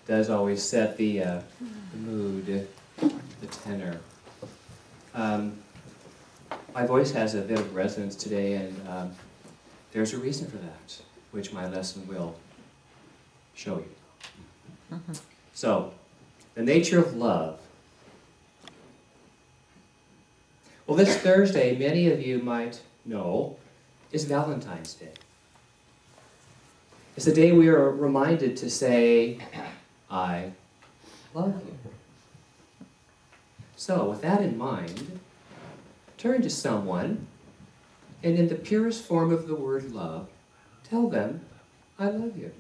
does always set the mood, the tenor. My voice has a bit of resonance today, and there's a reason for that, which my lesson will show you. So, the nature of love. Well, this Thursday, many of you might know, is Valentine's Day. It's the day we are reminded to say, I love you. So, with that in mind, turn to someone, and in the purest form of the word love, tell them, I love you.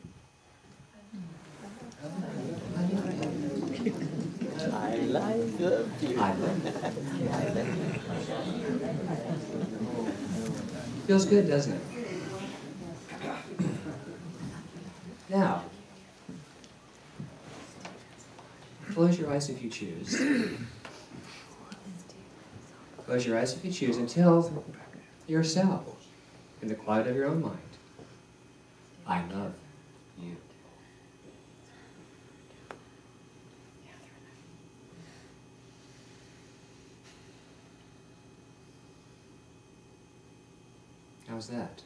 I love you. I love you. Feels good, doesn't it? Now, close your eyes if you choose. Close your eyes if you choose and tell yourself, in the quiet of your own mind, I love you. How's that?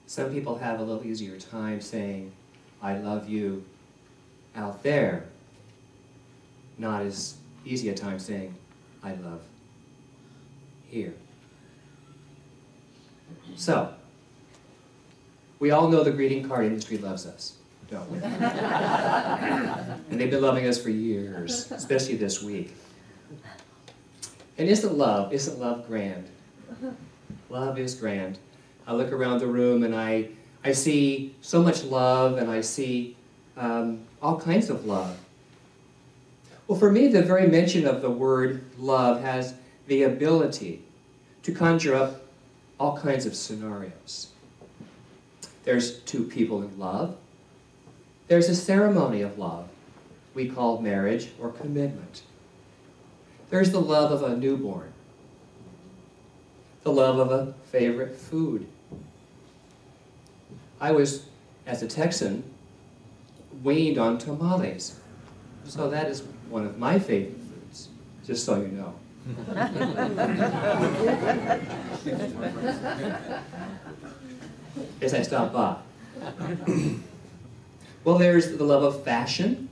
Some people have a little easier time saying, I love you out there. Not as easy a time saying, I love here. So, we all know the greeting card industry loves us, don't we? And they've been loving us for years, especially this week. And isn't love grand? Love is grand. I look around the room and I see so much love, and I see all kinds of love. Well, for me, the very mention of the word love has the ability to conjure up all kinds of scenarios. There's two people in love. There's a ceremony of love we call marriage or commitment. There's the love of a newborn. The love of a favorite food. I was, as a Texan, weaned on tamales. So that is one of my favorite foods, just so you know. As I stop by. Well, there's the love of fashion,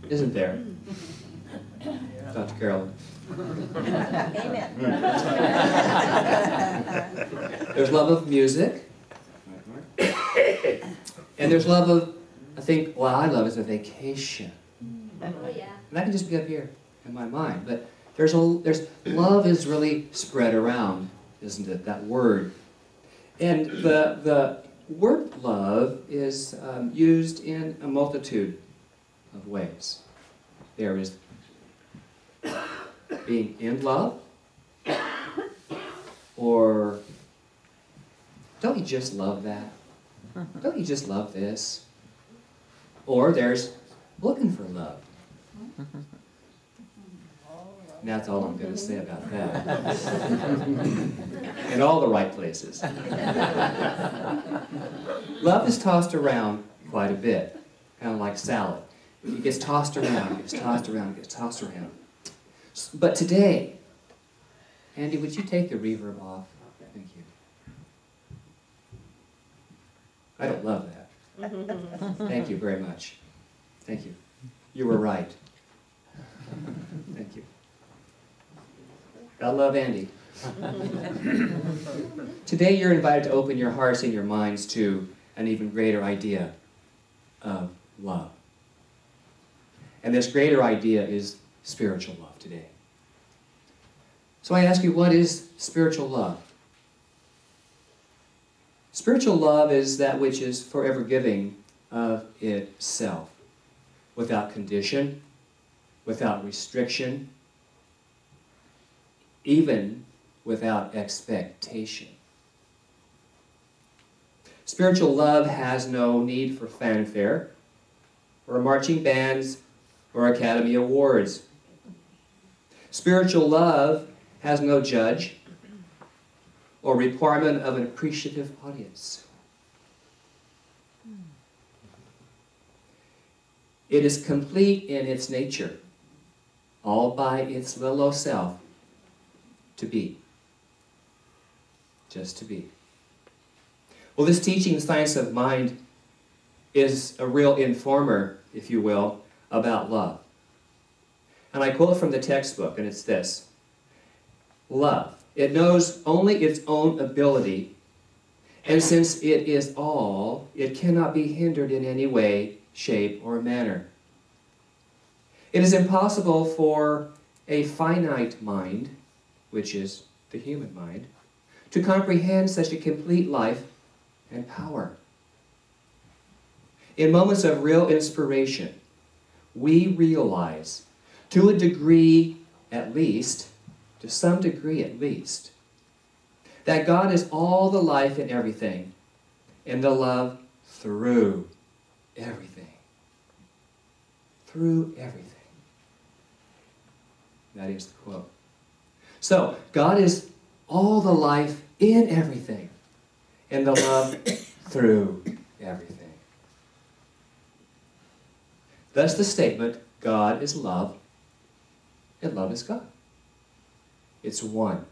isn't there? Dr. Carolyn. Amen. There's love of music. And there's love of, I think, what I love is a vacation. Oh, yeah. And that can just be up here in my mind. But there's love is really spread around, isn't it? That word. And the word love is used in a multitude of ways. There is being in love, or don't you just love that? Don't you just love this? Or there's looking for love. And that's all I'm going to say about that. In all the right places. Love is tossed around quite a bit, kind of like salad. It gets tossed around, it gets tossed around, it gets tossed around. But today, Andy, would you take the reverb off? Thank you. I don't love that. Thank you very much. Thank you. You were right. Thank you. I love Andy. Today you're invited to open your hearts and your minds to an even greater idea of love. And this greater idea is spiritual love today. So I ask you, what is spiritual love? Spiritual love is that which is forever giving of itself, without condition, without restriction, even without expectation. Spiritual love has no need for fanfare, or marching bands, or Academy Awards. Spiritual love has no judge or requirement of an appreciative audience. It is complete in its nature, all by its little old self, to be. Just to be. Well, this teaching, Science of Mind, is a real informer, if you will, about love. And I quote from the textbook, and it's this: love, it knows only its own ability, and since it is all, it cannot be hindered in any way, shape, or manner. It is impossible for a finite mind, which is the human mind, to comprehend such a complete life and power. In moments of real inspiration, we realize, to a degree at least, to some degree at least, that God is all the life in everything, and the love through everything. Through everything. That is the quote. So, God is all the life in everything, and the love through everything. Thus the statement, God is love, and love is God. It's one.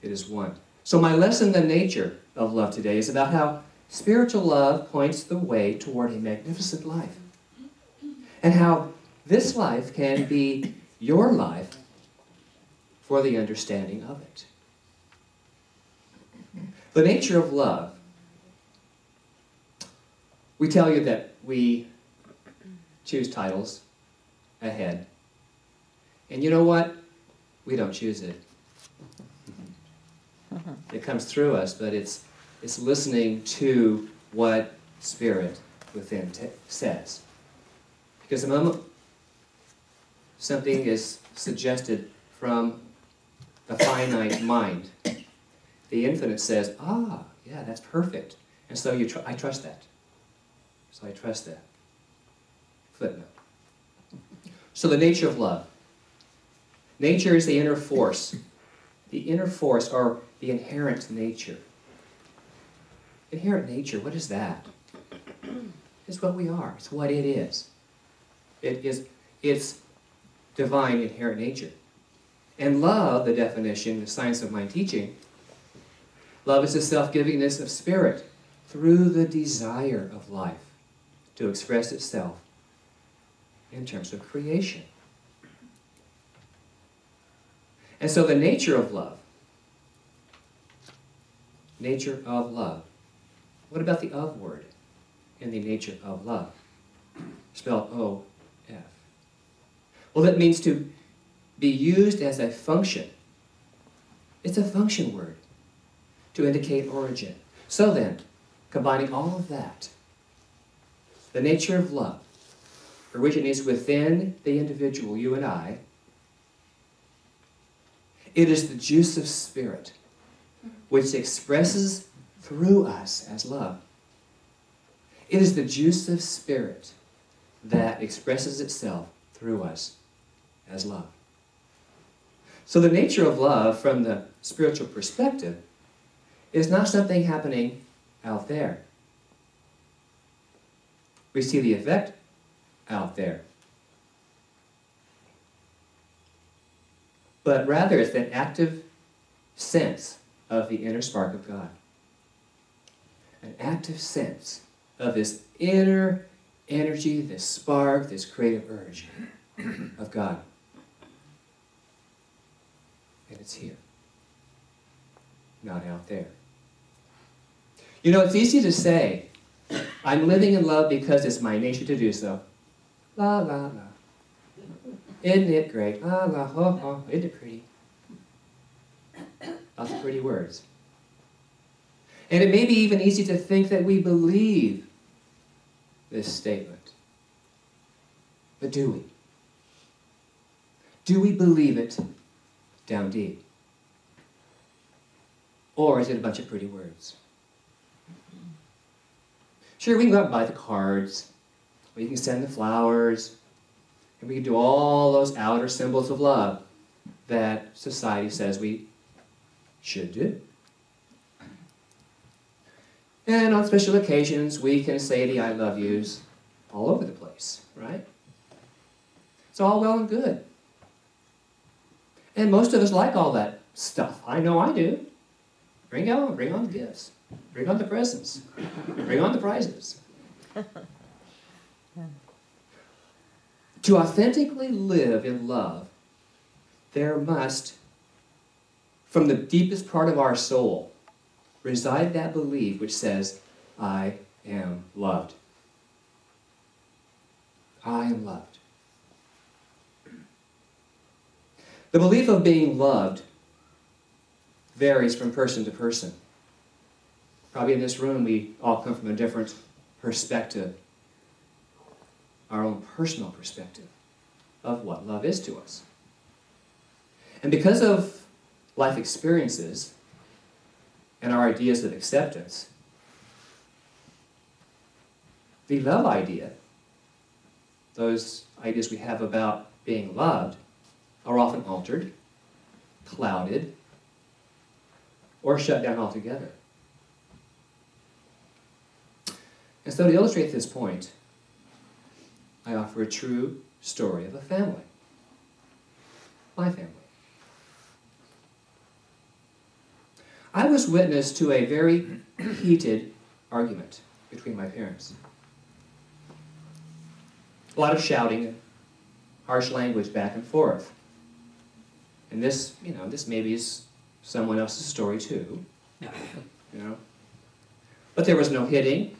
It is one. So my lesson, The Nature of Love, today is about how spiritual love points the way toward a magnificent life, and how this life can be your life for the understanding of it. The nature of love. We tell you that we choose titles ahead. And you know what? We don't choose it. It comes through us, but it's listening to what Spirit within says. Because the moment something is suggested from the finite mind, the infinite says, ah, yeah, that's perfect. And so I trust that. So I trust that. Footnote. So the nature of love. Nature is the inner force. The inner force, or the inherent nature. Inherent nature, what is that? It's what we are. It's what it is. It's divine inherent nature. And love, the definition, the Science of Mind teaching, love is the self-givingness of spirit through the desire of life to express itself in terms of creation. And so the nature of love. Nature of love. What about the of word in the nature of love? Spelled O-F. Well, that means to be used as a function. It's a function word to indicate origin. So then, combining all of that, the nature of love originates within the individual, you and I. It is the juice of spirit which expresses through us as love. It is the juice of spirit that expresses itself through us as love. So the nature of love from the spiritual perspective is not something happening out there. We see the effect out there. But rather it's an active sense of the inner spark of God. An active sense of this inner energy, this spark, this creative urge of God. And it's here, not out there. You know, it's easy to say, I'm living in love because it's my nature to do so. La, la, la. Isn't it great? La, la, ho, ho. Isn't it pretty? Lots of pretty words. And it may be even easy to think that we believe this statement. But do we? Do we believe it down deep? Or is it a bunch of pretty words? Sure, we can go out and buy the cards, or you can send the flowers, and we can do all those outer symbols of love that society says we should do. And on special occasions, we can say the I love yous, all over the place, right? It's all well and good. And most of us like all that stuff. I know I do. Bring on the gifts. Bring on the presents. Bring on the prizes. To authentically live in love, there must, from the deepest part of our soul, reside that belief which says, I am loved. I am loved. The belief of being loved varies from person to person. Probably in this room we all come from a different perspective, our own personal perspective of what love is to us. And because of life experiences and our ideas of acceptance, the love idea, those ideas we have about being loved, are often altered, clouded, or shut down altogether. And so to illustrate this point, I offer a true story of a family. My family. I was witness to a very heated argument between my parents. A lot of shouting and harsh language back and forth. And this, this maybe is someone else's story too. But there was no hitting,